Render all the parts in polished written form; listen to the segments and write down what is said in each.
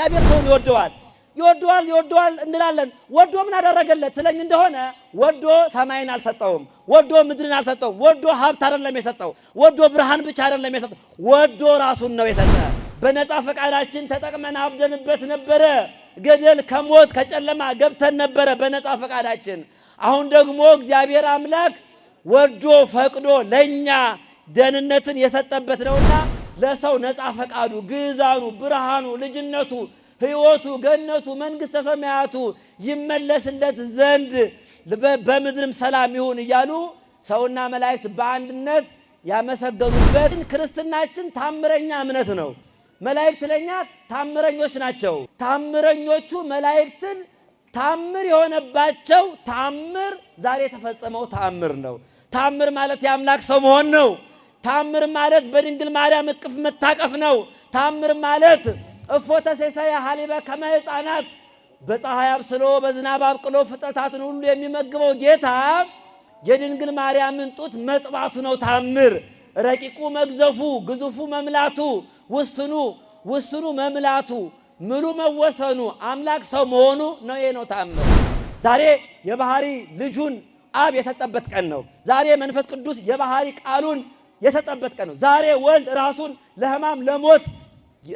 እግዚአብሔር ሰውን ይወደዋል እንላለን። ወዶ ምን አደረገለት ትለኝ እንደሆነ ወዶ ሰማይን አልሰጠውም፣ ወዶ ምድርን አልሰጠውም፣ ወዶ ሀብት አይደለም የሰጠው፣ ወዶ ብርሃን ብቻ አይደለም የሰጠው፣ ወዶ ራሱን ነው የሰጠ። በነፃ ፈቃዳችን ተጠቅመን አብደንበት ነበረ። ገደል ከሞት ከጨለማ ገብተን ነበረ በነፃ ፈቃዳችን። አሁን ደግሞ እግዚአብሔር አምላክ ወዶ ፈቅዶ ለኛ ደህንነትን የሰጠበት ነውና ለሰው ነፃ ፈቃዱ ግዛኑ ብርሃኑ ልጅነቱ ሕይወቱ ገነቱ መንግሥተ ሰማያቱ ይመለስለት ዘንድ በምድርም ሰላም ይሁን እያሉ ሰውና መላእክት በአንድነት ያመሰገኑበት ክርስትናችን ታምረኛ እምነት ነው። መላእክት ለኛ ታምረኞች ናቸው። ታምረኞቹ መላእክትን ታምር የሆነባቸው ታምር ዛሬ የተፈጸመው ታምር ነው። ታምር ማለት የአምላክ ሰው መሆን ነው። ታምር ማለት በድንግል ማርያም እቅፍ መታቀፍ ነው። ታምር ማለት እፎተ ሴሳያ ሀሊበ ከመ ሕፃናት በፀሐይ አብስሎ በዝናብ አብቅሎ ፍጥረታትን ሁሉ የሚመግበው ጌታ የድንግል ማርያምን ጡት መጥባቱ ነው ታምር። ረቂቁ መግዘፉ ግዙፉ መምላቱ ውስኑ መምላቱ ምሉ መወሰኑ አምላክ ሰው መሆኑ ነው። ይሄ ነው ታምር። ዛሬ የባህሪ ልጁን አብ የሰጠበት ቀን ነው። ዛሬ መንፈስ ቅዱስ የባህሪ ቃሉን የሰጠበት ቀን ነው። ዛሬ ወልድ ራሱን ለሕማም ለሞት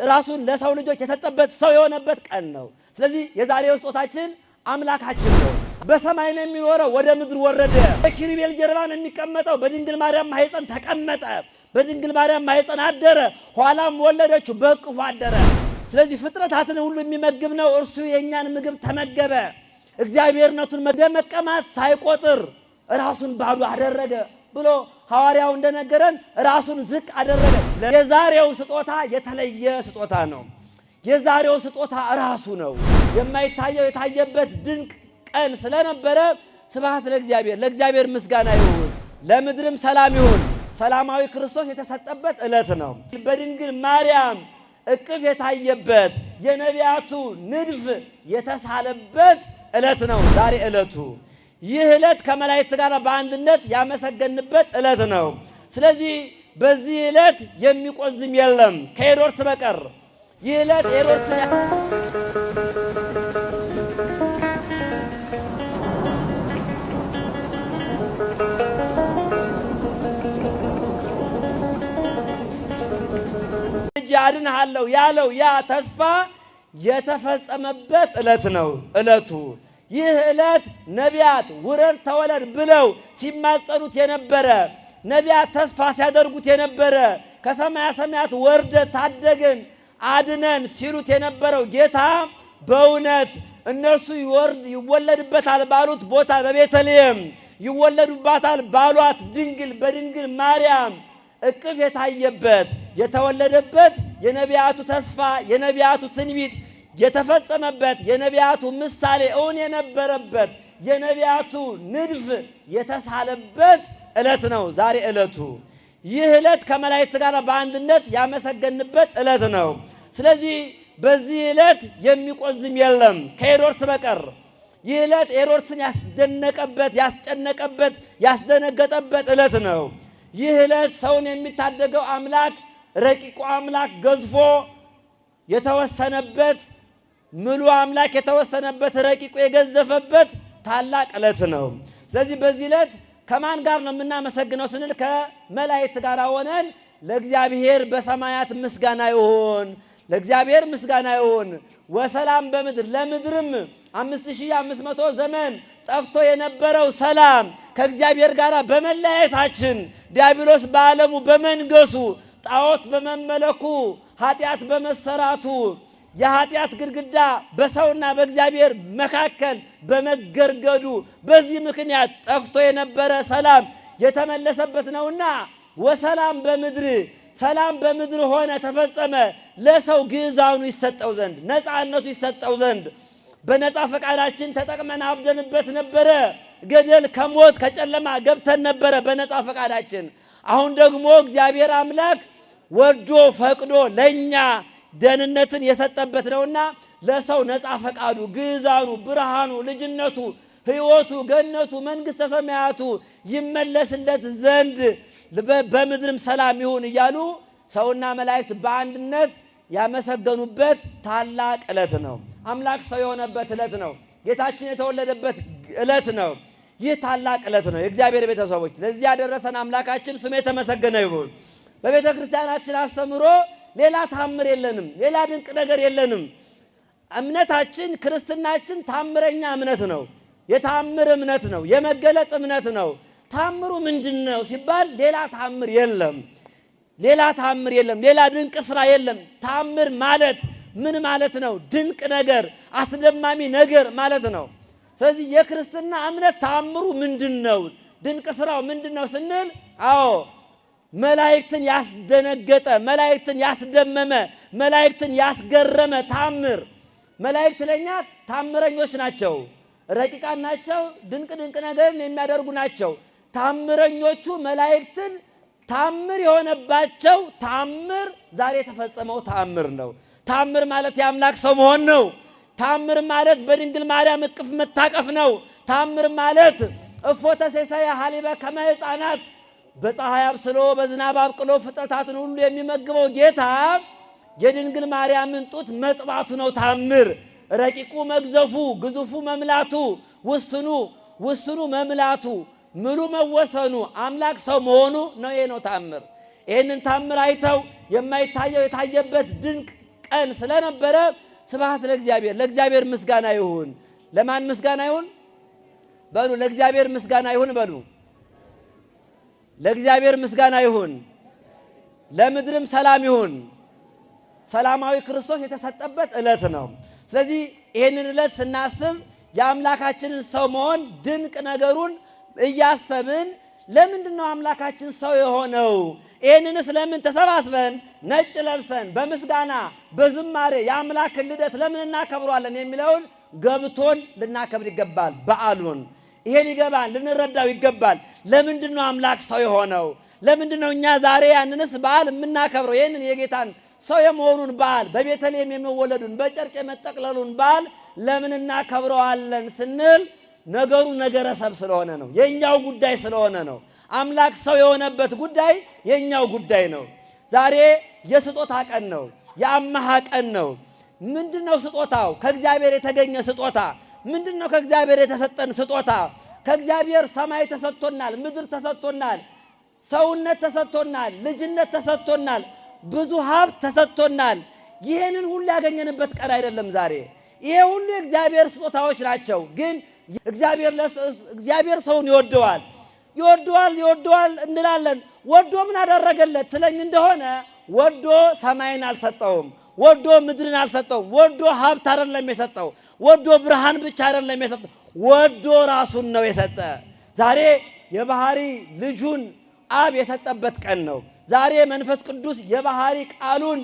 ራሱን ለሰው ልጆች የሰጠበት ሰው የሆነበት ቀን ነው። ስለዚህ የዛሬው ስጦታችን አምላካችን ነው። በሰማይ ነው የሚኖረው፣ ወደ ምድር ወረደ። በኪሩቤል ጀርባ ነው የሚቀመጠው፣ በድንግል ማርያም ማኅፀን ተቀመጠ። በድንግል ማርያም ማኅፀን አደረ፣ ኋላም ወለደችው፣ በእቅፉ አደረ። ስለዚህ ፍጥረታትን ሁሉ የሚመግብ ነው። እርሱ የእኛን ምግብ ተመገበ። እግዚአብሔርነቱን መቀማት ሳይቆጥር ራሱን ባዶ አደረገ ብሎ ሐዋርያው እንደነገረን ራሱን ዝቅ አደረገ። የዛሬው ስጦታ የተለየ ስጦታ ነው። የዛሬው ስጦታ ራሱ ነው። የማይታየው የታየበት ድንቅ ቀን ስለነበረ ስብሐት ለእግዚአብሔር ምስጋና ይሁን፣ ለምድርም ሰላም ይሁን። ሰላማዊ ክርስቶስ የተሰጠበት ዕለት ነው። በድንግል ማርያም እቅፍ የታየበት የነቢያቱ ንድፍ የተሳለበት ዕለት ነው ዛሬ ዕለቱ። ይህ ዕለት ከመላእክት ጋር በአንድነት ያመሰገንበት ዕለት ነው። ስለዚህ በዚህ ዕለት የሚቆዝም የለም ከሄሮድስ በቀር። ይህ ዕለት ሄሮድስን ልጅ አድንሃለሁ ያለው ያ ተስፋ የተፈጸመበት ዕለት ነው ዕለቱ። ይህ ዕለት ነቢያት ውረድ ተወለድ ብለው ሲማጸኑት የነበረ ነቢያት ተስፋ ሲያደርጉት የነበረ ከሰማያ ሰማያት ወርደ ታደገን አድነን ሲሉት የነበረው ጌታ በእውነት እነሱ ይወለድበታል ባሉት ቦታ በቤተልሔም ይወለዱባታል ባሏት ድንግል በድንግል ማርያም እቅፍ የታየበት የተወለደበት የነቢያቱ ተስፋ የነቢያቱ ትንቢት የተፈጸመበት የነቢያቱ ምሳሌ እውን የነበረበት የነቢያቱ ንድፍ የተሳለበት ዕለት ነው ዛሬ ዕለቱ። ይህ ዕለት ከመላእክት ጋር በአንድነት ያመሰገንበት ዕለት ነው። ስለዚህ በዚህ ዕለት የሚቆዝም የለም ከሄሮድስ በቀር። ይህ ዕለት ሄሮድስን ያስደነቀበት ያስጨነቀበት ያስደነገጠበት ዕለት ነው። ይህ ዕለት ሰውን የሚታደገው አምላክ ረቂቁ አምላክ ገዝፎ የተወሰነበት ምሉ አምላክ የተወሰነበት ረቂቁ የገዘፈበት ታላቅ ዕለት ነው። ስለዚህ በዚህ ዕለት ከማን ጋር ነው የምናመሰግነው ስንል ከመላእክት ጋር ሆነን ለእግዚአብሔር በሰማያት ምስጋና ይሁን፣ ለእግዚአብሔር ምስጋና ይሁን። ወሰላም በምድር ለምድርም 5500 ዘመን ጠፍቶ የነበረው ሰላም ከእግዚአብሔር ጋር በመለያየታችን ዲያብሎስ በዓለሙ በመንገሱ ጣዖት በመመለኩ ኃጢአት በመሰራቱ የኃጢአት ግድግዳ በሰውና በእግዚአብሔር መካከል በመገርገዱ በዚህ ምክንያት ጠፍቶ የነበረ ሰላም የተመለሰበት ነውና ወሰላም በምድር ሰላም በምድር ሆነ ተፈጸመ። ለሰው ግዛኑ ይሰጠው ዘንድ ነፃነቱ ይሰጠው ዘንድ በነፃ ፈቃዳችን ተጠቅመን አብደንበት ነበረ። ገደል ከሞት ከጨለማ ገብተን ነበረ በነፃ ፈቃዳችን። አሁን ደግሞ እግዚአብሔር አምላክ ወዶ ፈቅዶ ለኛ ደህንነትን የሰጠበት ነውና ለሰው ነፃ ፈቃዱ ግዛኑ ብርሃኑ ልጅነቱ ሕይወቱ ገነቱ መንግሥተ ሰማያቱ ይመለስለት ዘንድ በምድርም ሰላም ይሁን እያሉ ሰውና መላእክት በአንድነት ያመሰገኑበት ታላቅ ዕለት ነው። አምላክ ሰው የሆነበት ዕለት ነው። ጌታችን የተወለደበት ዕለት ነው። ይህ ታላቅ ዕለት ነው። የእግዚአብሔር ቤተሰቦች ለዚህ ያደረሰን አምላካችን ስሙ የተመሰገነ ይሁን። በቤተ ክርስቲያናችን አስተምሮ ሌላ ታምር የለንም፣ ሌላ ድንቅ ነገር የለንም። እምነታችን ክርስትናችን ታምረኛ እምነት ነው። የታምር እምነት ነው። የመገለጥ እምነት ነው። ታምሩ ምንድነው ሲባል ሌላ ታምር የለም። ሌላ ታምር የለም። ሌላ ድንቅ ስራ የለም። ታምር ማለት ምን ማለት ነው? ድንቅ ነገር፣ አስደማሚ ነገር ማለት ነው። ስለዚህ የክርስትና እምነት ታምሩ ምንድነው? ድንቅ ስራው ምንድነው ስንል አዎ መላእክትን ያስደነገጠ፣ መላእክትን ያስደመመ፣ መላእክትን ያስገረመ ታምር። መላእክት ለኛ ታምረኞች ናቸው፣ ረቂቃን ናቸው፣ ድንቅ ነገርን የሚያደርጉ ናቸው። ታምረኞቹ መላእክትን ታምር የሆነባቸው ታምር ዛሬ የተፈጸመው ታምር ነው። ታምር ማለት የአምላክ ሰው መሆን ነው። ታምር ማለት በድንግል ማርያም እቅፍ መታቀፍ ነው። ታምር ማለት እፎተ ሴሳየ ሀሊበ ከመ ሕፃናት በፀሐይ አብስሎ በዝናብ አብቅሎ ፍጥረታትን ሁሉ የሚመግበው ጌታ የድንግል ማርያምን ጡት መጥባቱ ነው ታምር። ረቂቁ መግዘፉ፣ ግዙፉ መምላቱ፣ ውስኑ መምላቱ፣ ምሉ መወሰኑ፣ አምላክ ሰው መሆኑ ነው። ይሄ ነው ታምር። ይህንን ታምር አይተው የማይታየው የታየበት ድንቅ ቀን ስለነበረ ስብሐት ለእግዚአብሔር፣ ለእግዚአብሔር ምስጋና ይሁን። ለማን ምስጋና ይሁን በሉ? ለእግዚአብሔር ምስጋና ይሁን በሉ። ለእግዚአብሔር ምስጋና ይሁን። ለምድርም ሰላም ይሁን። ሰላማዊ ክርስቶስ የተሰጠበት ዕለት ነው። ስለዚህ ይህንን ዕለት ስናስብ የአምላካችንን ሰው መሆን ድንቅ ነገሩን እያሰብን ለምንድን ነው አምላካችን ሰው የሆነው? ይህንንስ ለምን ተሰባስበን ነጭ ለብሰን በምስጋና በዝማሬ የአምላክን ልደት ለምን እናከብሯለን የሚለውን ገብቶን ልናከብር ይገባል። በዓሉን ይሄ ሊገባን ልንረዳው ይገባል። ለምንድን ነው አምላክ ሰው የሆነው? ለምንድን ነው እኛ ዛሬ ያንንስ በዓል የምናከብረው? ይህንን የጌታን ሰው የመሆኑን በዓል በቤተልሔም የሚወለዱን በጨርቅ የመጠቅለሉን በዓል ለምን እናከብረዋለን ስንል ነገሩ ነገረ ሰብ ስለሆነ ነው። የኛው ጉዳይ ስለሆነ ነው። አምላክ ሰው የሆነበት ጉዳይ የኛው ጉዳይ ነው። ዛሬ የስጦታ ቀን ነው። የአማሃ ቀን ነው። ምንድነው ስጦታው? ከእግዚአብሔር የተገኘ ስጦታ። ምንድነው ከእግዚአብሔር የተሰጠን ስጦታ? ከእግዚአብሔር ሰማይ ተሰጥቶናል፣ ምድር ተሰጥቶናል፣ ሰውነት ተሰጥቶናል፣ ልጅነት ተሰጥቶናል፣ ብዙ ሀብት ተሰጥቶናል። ይህንን ሁሉ ያገኘንበት ቀን አይደለም ዛሬ። ይሄ ሁሉ የእግዚአብሔር ስጦታዎች ናቸው። ግን እግዚአብሔር ሰውን ይወደዋል እንላለን። ወዶ ምን አደረገለት ትለኝ እንደሆነ ወዶ ሰማይን አልሰጠውም፣ ወዶ ምድርን አልሰጠውም፣ ወዶ ሀብት አይደለም የሰጠው፣ ወዶ ብርሃን ብቻ አይደለም የሰጠው፣ ወዶ ራሱን ነው የሰጠ። ዛሬ የባህሪ ልጁን አብ የሰጠበት ቀን ነው። ዛሬ መንፈስ ቅዱስ የባህሪ ቃሉን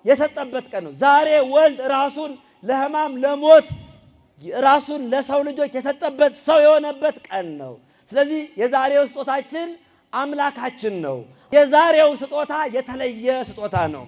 የሰጠበት ቀን ነው። ዛሬ ወልድ ራሱን ለሕማም ለሞት ራሱን ለሰው ልጆች የሰጠበት ሰው የሆነበት ቀን ነው። ስለዚህ የዛሬው ስጦታችን አምላካችን ነው። የዛሬው ስጦታ የተለየ ስጦታ ነው።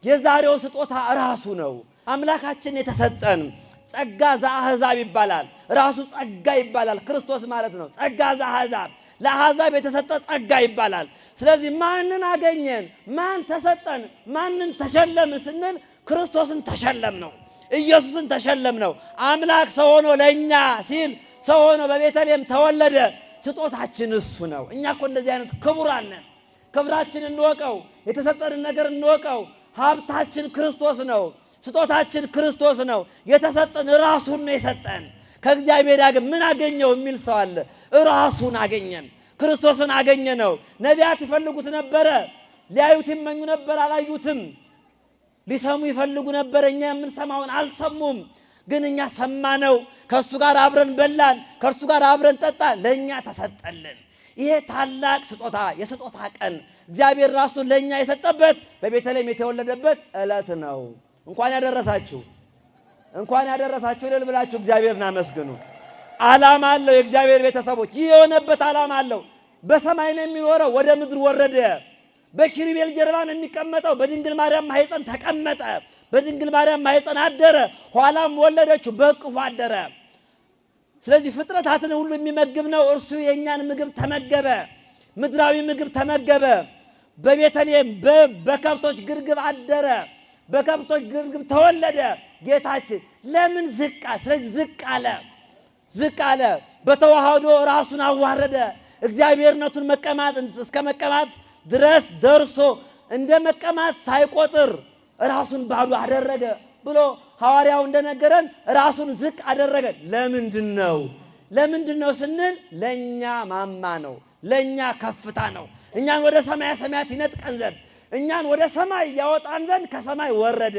የዛሬው ስጦታ ራሱ ነው። አምላካችን የተሰጠን ጸጋ ዘአሕዛብ ይባላል። ራሱ ጸጋ ይባላል። ክርስቶስ ማለት ነው። ጸጋ ዘአሕዛብ፣ ለአሕዛብ የተሰጠ ጸጋ ይባላል። ስለዚህ ማንን አገኘን? ማን ተሰጠን? ማንን ተሸለምን ስንል ክርስቶስን ተሸለም ነው። ኢየሱስን ተሸለም ነው። አምላክ ሰው ሆኖ ለእኛ ሲል ሰው ሆኖ በቤተልሔም ተወለደ። ስጦታችን እሱ ነው። እኛ እኮ እንደዚህ አይነት ክቡራን ነን። ክብራችን እንወቀው፣ የተሰጠንን ነገር እንወቀው። ሀብታችን ክርስቶስ ነው። ስጦታችን ክርስቶስ ነው። የተሰጠን ራሱን ነው የሰጠን። ከእግዚአብሔር ያገኝ ምን አገኘው የሚል ሰው አለ። ራሱን አገኘን፣ ክርስቶስን አገኘ ነው። ነቢያት ይፈልጉት ነበረ፣ ሊያዩት ይመኙ ነበር፣ አላዩትም። ሊሰሙ ይፈልጉ ነበር፣ እኛ የምንሰማውን አልሰሙም። ግን እኛ ሰማነው፣ ከእሱ ጋር አብረን በላን፣ ከእርሱ ጋር አብረን ጠጣን፣ ለእኛ ተሰጠልን። ይሄ ታላቅ ስጦታ፣ የስጦታ ቀን እግዚአብሔር ራሱን ለእኛ የሰጠበት በቤተልሔም የተወለደበት ዕለት ነው። እንኳን ያደረሳችሁ፣ እንኳን ያደረሳችሁ እልል ብላችሁ እግዚአብሔርን አመስግኑ። ዓላማ አለው። የእግዚአብሔር ቤተሰቦች ይህ የሆነበት ዓላማ አለው። በሰማይ ነው የሚኖረው፣ ወደ ምድር ወረደ። በኪሩቤል ጀርባ ነው የሚቀመጠው፣ በድንግል ማርያም ማኅፀን ተቀመጠ፣ በድንግል ማርያም ማኅፀን አደረ፣ ኋላም ወለደችው፣ በእቅፉ አደረ። ስለዚህ ፍጥረታትን ሁሉ የሚመግብ ነው። እርሱ የእኛን ምግብ ተመገበ፣ ምድራዊ ምግብ ተመገበ። በቤተልሔም በከብቶች ግርግብ አደረ፣ በከብቶች ግርግም ተወለደ ጌታችን። ለምን ዝቅ አለ? ስለዚህ ዝቅ አለ። በተዋህዶ ራሱን አዋረደ። እግዚአብሔርነቱን እስከ መቀማት ድረስ ደርሶ እንደ መቀማት ሳይቆጥር ራሱን ባዶ አደረገ ብሎ ሐዋርያው እንደነገረን ራሱን ዝቅ አደረገ። ለምንድን ነው ስንል ለኛ ማማ ነው፣ ለኛ ከፍታ ነው። እኛን ወደ ሰማያ ሰማያት ይነጥቀን ዘንድ፣ እኛን ወደ ሰማይ ያወጣን ዘንድ ከሰማይ ወረደ።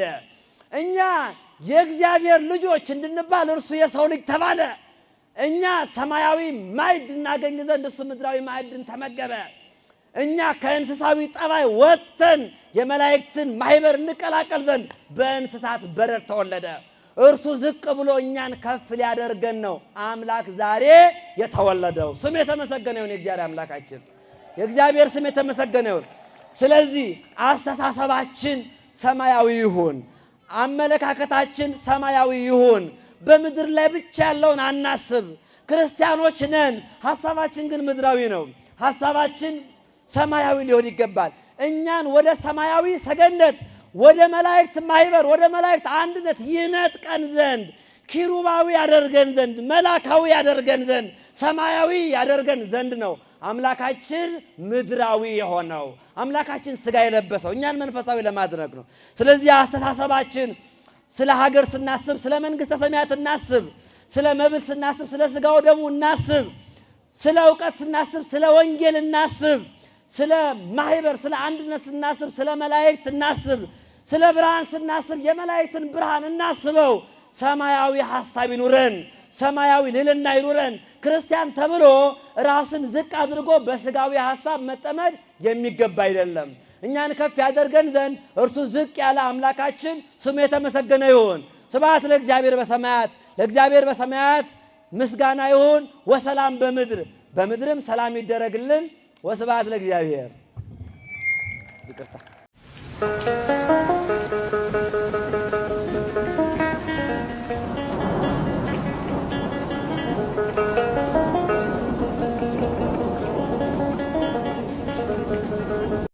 እኛ የእግዚአብሔር ልጆች እንድንባል እርሱ የሰው ልጅ ተባለ። እኛ ሰማያዊ ማዕድ እናገኝ ዘንድ እሱ ምድራዊ ማዕድን ተመገበ። እኛ ከእንስሳዊ ጠባይ ወጥተን የመላእክትን ማህበር እንቀላቀል ዘንድ በእንስሳት በረት ተወለደ። እርሱ ዝቅ ብሎ እኛን ከፍ ሊያደርገን ነው አምላክ ዛሬ የተወለደው። ስም የተመሰገነ ይሁን የእግዚአብሔር አምላካችን፣ የእግዚአብሔር ስም የተመሰገነ ይሁን። ስለዚህ አስተሳሰባችን ሰማያዊ ይሁን፣ አመለካከታችን ሰማያዊ ይሁን። በምድር ላይ ብቻ ያለውን አናስብ። ክርስቲያኖች ነን፣ ሐሳባችን ግን ምድራዊ ነው። ሐሳባችን ሰማያዊ ሊሆን ይገባል። እኛን ወደ ሰማያዊ ሰገነት፣ ወደ መላእክት ማህበር፣ ወደ መላእክት አንድነት ይነጥቀን ዘንድ፣ ኪሩባዊ ያደርገን ዘንድ፣ መላካዊ ያደርገን ዘንድ፣ ሰማያዊ ያደርገን ዘንድ ነው አምላካችን ምድራዊ የሆነው፣ አምላካችን ስጋ የለበሰው እኛን መንፈሳዊ ለማድረግ ነው። ስለዚህ አስተሳሰባችን ስለ ሀገር ስናስብ ስለ መንግሥተ ሰማያት እናስብ፣ ስለ መብል ስናስብ ስለ ስጋው ደሙ እናስብ፣ ስለ እውቀት ስናስብ ስለ ወንጌል እናስብ፣ ስለ ማህበር ስለ አንድነት ስናስብ ስለ መላእክት እናስብ፣ ስለ ብርሃን ስናስብ የመላእክትን ብርሃን እናስበው። ሰማያዊ ሐሳብ ይኑረን፣ ሰማያዊ ልዕልና ይኑረን። ክርስቲያን ተብሎ ራስን ዝቅ አድርጎ በስጋዊ ሐሳብ መጠመድ የሚገባ አይደለም። እኛን ከፍ ያደርገን ዘንድ እርሱ ዝቅ ያለ አምላካችን ስሙ የተመሰገነ ይሁን። ስብሐት ለእግዚአብሔር በሰማያት፣ ለእግዚአብሔር በሰማያት ምስጋና ይሁን። ወሰላም በምድር፣ በምድርም ሰላም ይደረግልን። ወስብሐት ለእግዚአብሔር። ይቅርታ